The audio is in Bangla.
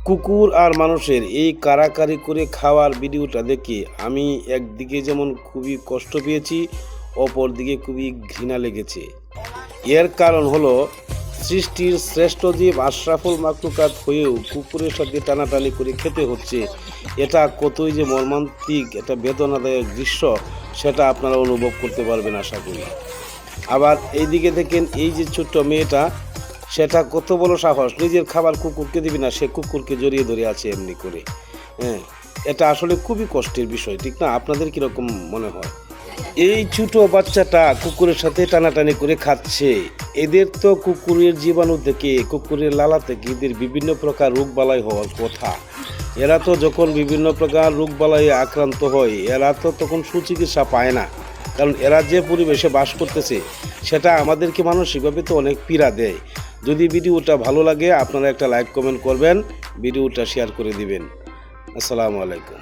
কুকুর আর মানুষের এই কারাকারি করে খাওয়ার ভিডিওটা দেখে আমি একদিকে যেমন খুবই কষ্ট পেয়েছি, অপরদিকে খুবই ঘৃণা লেগেছে। এর কারণ হলো সৃষ্টির শ্রেষ্ঠ জীব আশরাফুল মাখলুকাত হয়েও কুকুরের সাথে টানাটানি করে খেতে হচ্ছে। এটা কতই যে মর্মান্তিক, এটা বেদনাদায়ক দৃশ্য, সেটা আপনারা অনুভব করতে পারবেন আশা করি। আবার এইদিকে দেখেন এই যে ছোট্ট মেয়েটা, সেটা কত বড় সাহস, নিজের খাবার কুকুরকে দিবি না, সে কুকুরকে জড়িয়ে ধরে আছে এমনি করে। হ্যাঁ, এটা আসলে খুবই কষ্টের বিষয়, ঠিক না? আপনাদের কীরকম মনে হয়? এই ছোট বাচ্চাটা কুকুরের সাথে টানাটানি করে খাচ্ছে। এদের তো কুকুরের জীবাণু থেকে, কুকুরের লালা থেকে এদের বিভিন্ন প্রকার রোগবালাই হওয়ার কথা। এরা তো যখন বিভিন্ন প্রকার রোগবালাই আক্রান্ত হয়, এরা তো তখন সুচিকিৎসা পায় না, কারণ এরা যে পরিবেশে বাস করতেছে সেটা আমাদেরকে মানসিকভাবে তো অনেক পীড়া দেয়। যদি ভিডিওটা ভালো লাগে আপনারা একটা লাইক কমেন্ট করবেন, ভিডিওটা শেয়ার করে দিবেন। আসসালামু আলাইকুম।